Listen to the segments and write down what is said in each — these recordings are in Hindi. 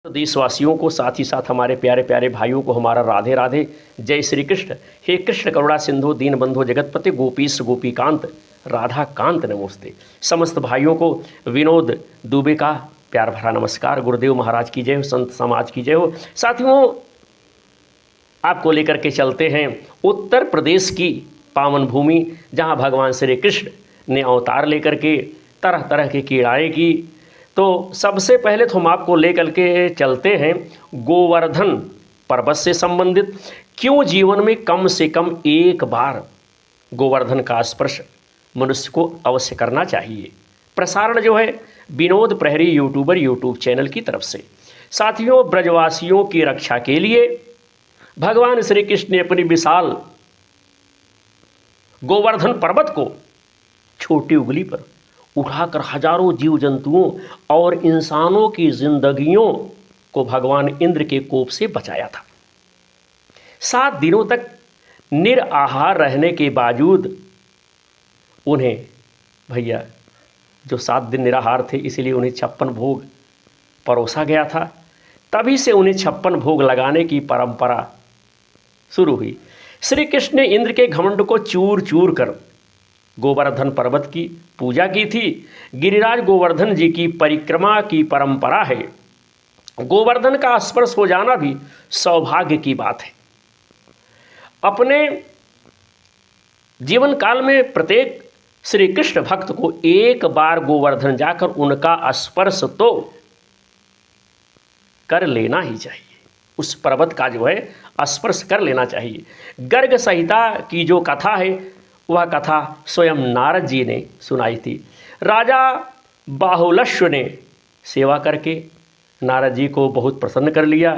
तो देशवासियों को, साथ ही साथ हमारे प्यारे प्यारे भाइयों को हमारा राधे राधे। जय श्री कृष्ण। हे कृष्ण करुणा सिंधु दीनबंधु जगतपति गोपीश गोपीकांत राधा कांत नमोस्ते। समस्त भाइयों को विनोद दुबे का प्यार भरा नमस्कार। गुरुदेव महाराज की जय हो, संत समाज की जय हो। साथियों, आपको लेकर के चलते हैं उत्तर प्रदेश की पावन भूमि, जहां भगवान श्री कृष्ण ने अवतार लेकर के तरह तरह की क्रीड़ाएँ की। तो सबसे पहले तो हम आपको लेकर के चलते हैं गोवर्धन पर्वत से संबंधित। क्यों जीवन में कम से कम एक बार गोवर्धन का स्पर्श मनुष्य को अवश्य करना चाहिए। प्रसारण जो है विनोद प्रहरी यूट्यूब चैनल की तरफ से। साथियों, ब्रजवासियों की रक्षा के लिए भगवान श्री कृष्ण ने अपनी विशाल गोवर्धन पर्वत को छोटी उंगली पर उठाकर हजारों जीव जंतुओं और इंसानों की जिंदगियों को भगवान इंद्र के कोप से बचाया था। 7 दिनों तक निराहार रहने के बावजूद उन्हें, भैया जो 7 दिन निराहार थे इसलिए उन्हें 56 भोग परोसा गया था। तभी से उन्हें 56 भोग लगाने की परंपरा शुरू हुई। श्री कृष्ण ने इंद्र के घमंड को चूर चूर कर गोवर्धन पर्वत की पूजा की थी। गिरिराज गोवर्धन जी की परिक्रमा की परंपरा है। गोवर्धन का स्पर्श हो जाना भी सौभाग्य की बात है। अपने जीवन काल में प्रत्येक श्री कृष्ण भक्त को एक बार गोवर्धन जाकर उनका स्पर्श तो कर लेना ही चाहिए। उस पर्वत का जो है स्पर्श कर लेना चाहिए। गर्ग संहिता की जो कथा है वह कथा स्वयं नारद जी ने सुनाई थी। राजा बाहुलश्व ने सेवा करके नारद जी को बहुत प्रसन्न कर लिया।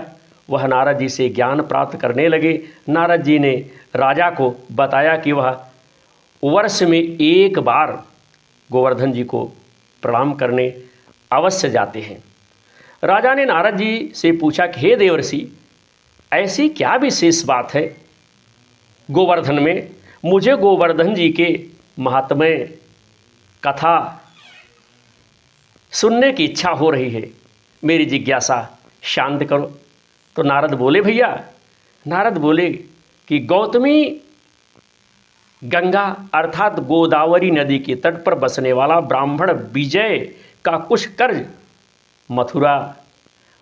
वह नारद जी से ज्ञान प्राप्त करने लगे। नारद जी ने राजा को बताया कि वह वर्ष में एक बार गोवर्धन जी को प्रणाम करने अवश्य जाते हैं। राजा ने नारद जी से पूछा कि हे देवर्षि, ऐसी क्या विशेष बात है गोवर्धन में? मुझे गोवर्धन जी के महात्म्य कथा सुनने की इच्छा हो रही है, मेरी जिज्ञासा शांत करो। तो नारद बोले कि गौतमी गंगा अर्थात गोदावरी नदी के तट पर बसने वाला ब्राह्मण विजय का कुछ कर्ज मथुरा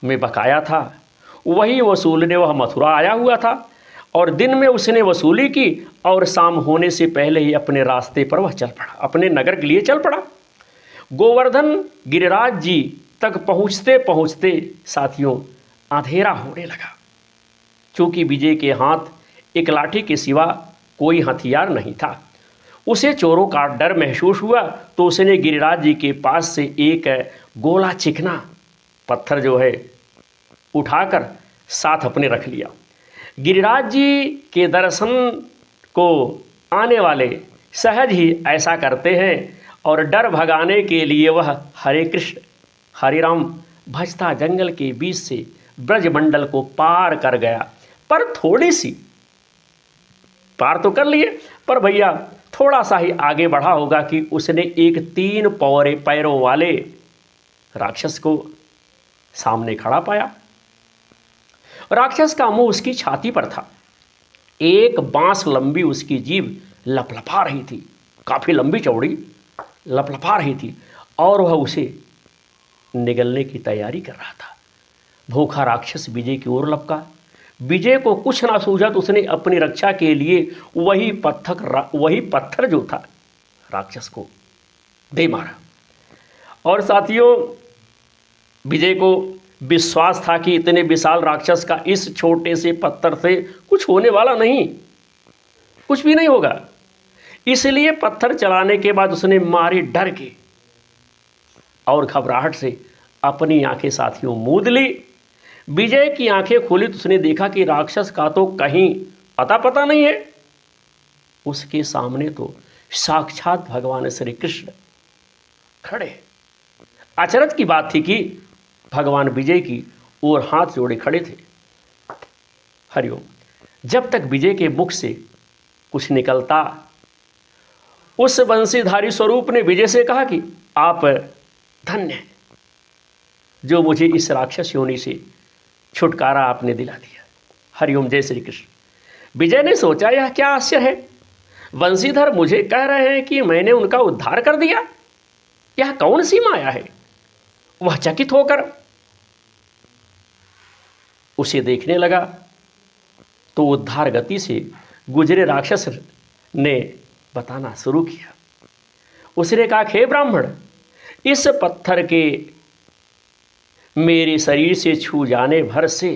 में बकाया था। वही वसूलने वह मथुरा आया हुआ था और दिन में उसने वसूली की और शाम होने से पहले ही अपने रास्ते पर वह चल पड़ा, अपने नगर के लिए चल पड़ा। गोवर्धन गिरिराज जी तक पहुँचते पहुँचते साथियों अंधेरा होने लगा। चूँकि विजय के हाथ एक लाठी के सिवा कोई हथियार नहीं था। उसे चोरों का डर महसूस हुआ तो उसने गिरिराज जी के पास से एक गोला चिकना पत्थर जो है उठाकर साथ अपने रख लिया। गिरिराज जी के दर्शन को आने वाले सहज ही ऐसा करते हैं और डर भगाने के लिए वह हरे कृष्ण हरे राम भजता जंगल के बीच से ब्रजमंडल को पार कर गया। पर थोड़ी सी पार तो कर लिए, पर भैया थोड़ा सा ही आगे बढ़ा होगा कि उसने एक 3 पैरों वाले राक्षस को सामने खड़ा पाया। राक्षस का मुंह उसकी छाती पर था। एक बांस लंबी उसकी जीभ लपलपा रही थी, काफ़ी लंबी चौड़ी लपलपा रही थी और वह उसे निगलने की तैयारी कर रहा था। भूखा राक्षस विजय की ओर लपका। विजय को कुछ ना सूझा तो उसने अपनी रक्षा के लिए वही पत्थर जो था राक्षस को दे मारा। और साथियों, विजय को विश्वास था कि इतने विशाल राक्षस का इस छोटे से पत्थर से कुछ होने वाला नहीं, कुछ भी नहीं होगा। इसलिए पत्थर चलाने के बाद उसने मारे डर के और घबराहट से अपनी आंखें साथियों मूंद ली। विजय की आंखें खोली तो उसने देखा कि राक्षस का तो कहीं पता नहीं है। उसके सामने तो साक्षात भगवान श्री कृष्ण खड़े। अचरज की बात थी कि भगवान विजय की ओर हाथ जोड़े खड़े थे। हरिओम। जब तक विजय के मुख से कुछ निकलता, उस बंशीधारी स्वरूप ने विजय से कहा कि आप धन्य हैं, जो मुझे इस राक्षस योनि से छुटकारा आपने दिला दिया। हरिओम, जय श्री कृष्ण। विजय ने सोचा यह क्या आश्चर्य है, वंशीधर मुझे कह रहे हैं कि मैंने उनका उद्धार कर दिया, यह कौन सी माया है। वह चकित होकर उसे देखने लगा तो उद्धार गति से गुजरे राक्षस ने बताना शुरू किया। उसने कहा, हे ब्राह्मण, इस पत्थर के मेरे शरीर से छू जाने भर से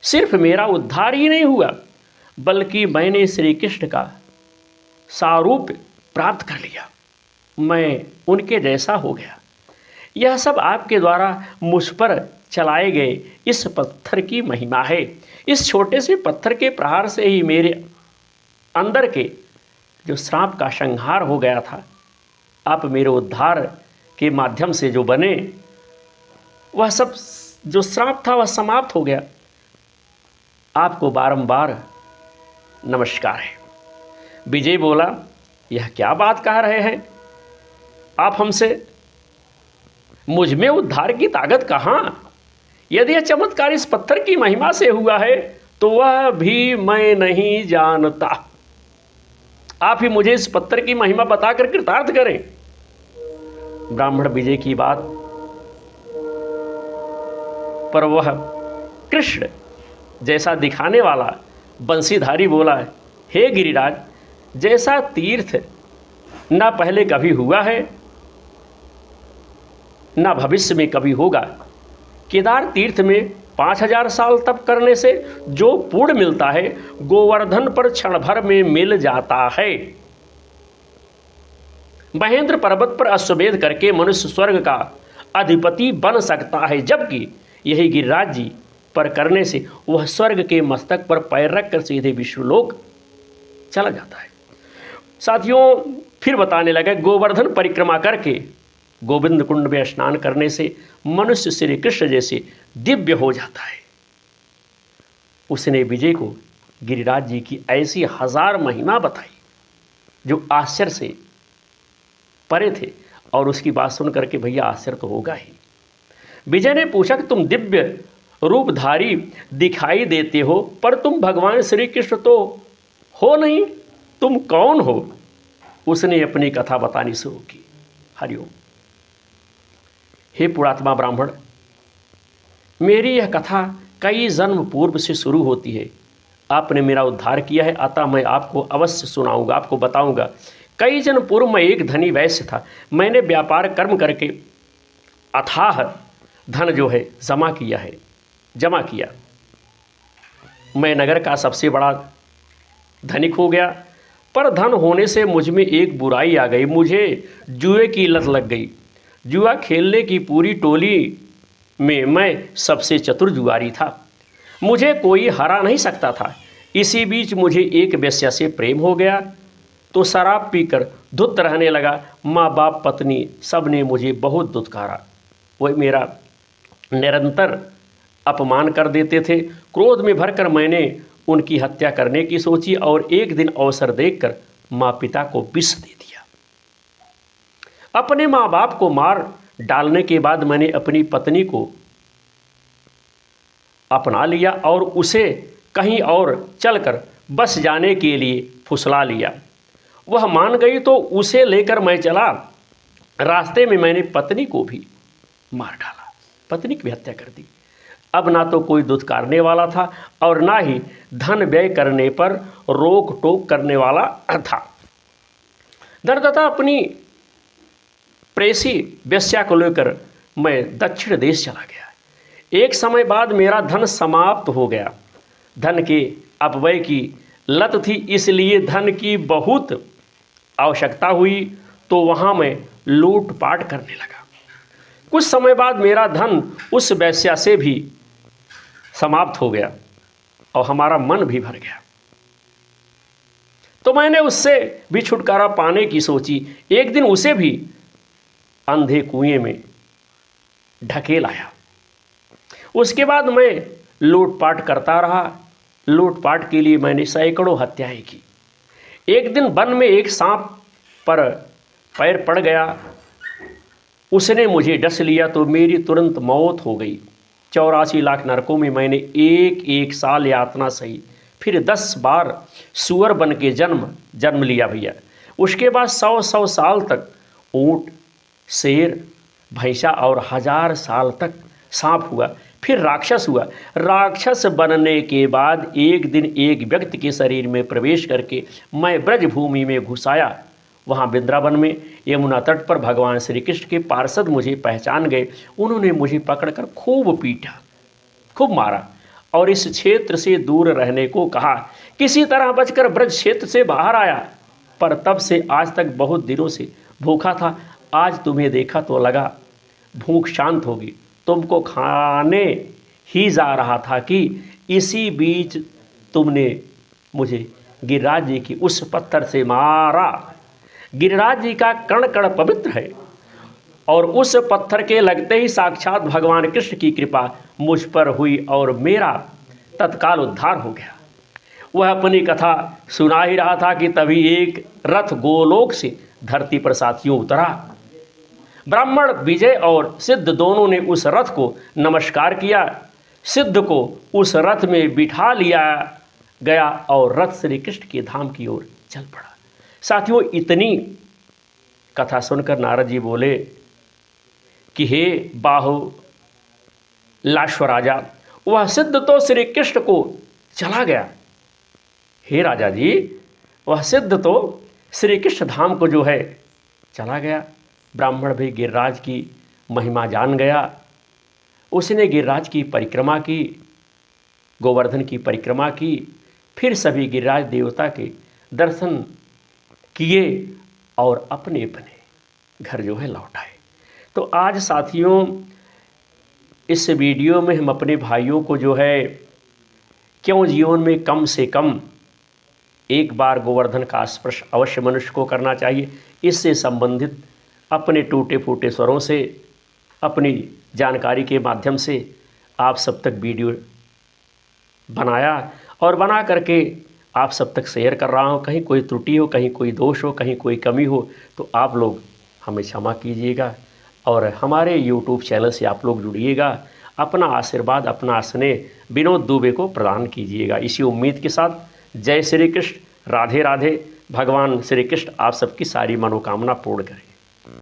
सिर्फ मेरा उद्धार ही नहीं हुआ, बल्कि मैंने श्री कृष्ण का सारूप प्राप्त कर लिया, मैं उनके जैसा हो गया। यह सब आपके द्वारा मुझ पर चलाए गए इस पत्थर की महिमा है। इस छोटे से पत्थर के प्रहार से ही मेरे अंदर के जो श्राप का संहार हो गया था, आप मेरे उद्धार के माध्यम से जो बने, वह सब जो श्राप था वह समाप्त हो गया। आपको बारंबार नमस्कार है। विजय बोला, यह क्या बात कह रहे हैं आप हमसे, मुझ में उद्धार की ताकत कहाँ। यदि यह चमत्कार इस पत्थर की महिमा से हुआ है तो वह भी मैं नहीं जानता। आप ही मुझे इस पत्थर की महिमा बताकर कृतार्थ करें। ब्राह्मण विजय की बात पर वह कृष्ण जैसा दिखाने वाला बंशीधारी बोला, हे गिरिराज, जैसा तीर्थ न पहले कभी हुआ है न भविष्य में कभी होगा, केदार तीर्थ में 5000 साल तप करने से जो पुण्य मिलता है, गोवर्धन पर क्षण भर में मिल जाता है। महेंद्र पर्वत पर अश्वमेध करके मनुष्य स्वर्ग का अधिपति बन सकता है, जबकि यही गिरिराज जी पर करने से वह स्वर्ग के मस्तक पर पैर रखकर सीधे विष्णुलोक चला जाता है। साथियों, फिर बताने लगे, गोवर्धन परिक्रमा करके गोविंद कुंड में स्नान करने से मनुष्य श्री कृष्ण जैसे दिव्य हो जाता है। उसने विजय को गिरिराज जी की ऐसी 1000 महिमा बताई जो आश्चर्य से परे थे, और उसकी बात सुन करके भैया आश्चर्य तो होगा ही। विजय ने पूछा कि तुम दिव्य रूपधारी दिखाई देते हो, पर तुम भगवान श्री कृष्ण तो हो नहीं, तुम कौन हो। उसने अपनी कथा बतानी शुरू की। हरिओम। हे पुरात्मा ब्राह्मण, मेरी यह कथा कई जन्म पूर्व से शुरू होती है। आपने मेरा उद्धार किया है, अतः मैं आपको अवश्य सुनाऊंगा, आपको बताऊंगा। कई जन्म पूर्व मैं एक धनी वैश्य था। मैंने व्यापार कर्म करके अथाह धन जो है जमा किया। मैं नगर का सबसे बड़ा धनिक हो गया, पर धन होने से मुझ में एक बुराई आ गई। मुझे जुए की लत लग गई। जुआ खेलने की पूरी टोली में मैं सबसे चतुर जुआरी था। मुझे कोई हरा नहीं सकता था। इसी बीच मुझे एक वेश्या से प्रेम हो गया तो शराब पीकर धुत रहने लगा। माँ बाप पत्नी सब ने मुझे बहुत दुत्कारा। वह मेरा निरंतर अपमान कर देते थे। क्रोध में भरकर मैंने उनकी हत्या करने की सोची और एक दिन अवसर देखकर माँ पिता को विष दे दिया। अपने माँ बाप को मार डालने के बाद मैंने अपनी पत्नी को अपना लिया और उसे कहीं और चलकर बस जाने के लिए फुसला लिया। वह मान गई तो उसे लेकर मैं चला। रास्ते में मैंने पत्नी को भी मार डाला, पत्नी की भी हत्या कर दी। अब ना तो कोई दुत्कारने वाला था और ना ही धन व्यय करने पर रोक टोक करने वाला था। दरदता अपनी प्रेसी वेश्या को लेकर मैं दक्षिण देश चला गया। एक समय बाद मेरा धन समाप्त हो गया। धन के अपव्यय की लत थी, इसलिए धन की बहुत आवश्यकता हुई तो वहाँ मैं लूटपाट करने लगा। कुछ समय बाद मेरा धन उस वेश्या से भी समाप्त हो गया और हमारा मन भी भर गया, तो मैंने उससे भी छुटकारा पाने की सोची। एक दिन उसे भी अंधे कुएं में ढकेल आया। उसके बाद मैं लूटपाट करता रहा। लूटपाट के लिए मैंने सैकड़ों हत्याएं की। एक दिन वन में एक सांप पर पैर पड़ गया। उसने मुझे डस लिया तो मेरी तुरंत मौत हो गई। 84 लाख नरकों में मैंने एक एक साल यातना सही, फिर 10 बार सुअर बन के जन्म लिया भैया। उसके बाद 100 साल तक ऊँट, शेर, भैंसा और 1000 साल तक सांप हुआ, फिर राक्षस हुआ। राक्षस बनने के बाद एक दिन एक व्यक्ति के शरीर में प्रवेश करके मैं ब्रजभूमि में घुस आया। वहाँ वृंदावन में यमुना तट पर भगवान श्री कृष्ण के पार्षद मुझे पहचान गए। उन्होंने मुझे पकड़कर खूब पीटा, खूब मारा और इस क्षेत्र से दूर रहने को कहा। किसी तरह बचकर ब्रज क्षेत्र से बाहर आया, पर तब से आज तक बहुत दिनों से भूखा था। आज तुम्हें देखा तो लगा भूख शांत होगी, तुमको खाने ही जा रहा था कि इसी बीच तुमने मुझे गिरिराज जी की उस पत्थर से मारा। गिरिराज जी का कण कण पवित्र है और उस पत्थर के लगते ही साक्षात भगवान कृष्ण की कृपा मुझ पर हुई और मेरा तत्काल उद्धार हो गया। वह अपनी कथा सुना ही रहा था कि तभी एक रथ गोलोक से धरती पर साथियों उतरा। ब्राह्मण, विजय और सिद्ध दोनों ने उस रथ को नमस्कार किया। सिद्ध को उस रथ में बिठा लिया गया और रथ श्री कृष्ण के धाम की ओर चल पड़ा। साथियों, इतनी कथा सुनकर नारद जी बोले कि हे बाहु लाश्व राजा, वह सिद्ध तो श्री कृष्ण को चला गया। हे राजा जी, वह सिद्ध तो श्री कृष्ण धाम को जो है चला गया। ब्राह्मण भी गिरिराज की महिमा जान गया। उसने गिरिराज की परिक्रमा की, गोवर्धन की परिक्रमा की, फिर सभी गिरिराज देवता के दर्शन किए और अपने अपने घर जो है लौट आए। तो आज साथियों, इस वीडियो में हम अपने भाइयों को जो है क्यों जीवन में कम से कम एक बार गोवर्धन का स्पर्श अवश्य मनुष्य को करना चाहिए, इससे संबंधित अपने टूटे फूटे स्वरों से, अपनी जानकारी के माध्यम से आप सब तक वीडियो बनाया और बना करके आप सब तक शेयर कर रहा हूँ। कहीं कोई त्रुटि हो, कहीं कोई दोष हो, कहीं कोई कमी हो तो आप लोग हमें क्षमा कीजिएगा और हमारे YouTube चैनल से आप लोग जुड़िएगा। अपना आशीर्वाद, अपना स्नेह विनोद दुबे को प्रदान कीजिएगा। इसी उम्मीद के साथ जय श्री कृष्ण, राधे राधे। भगवान श्री कृष्ण आप सबकी सारी मनोकामना पूर्ण करें।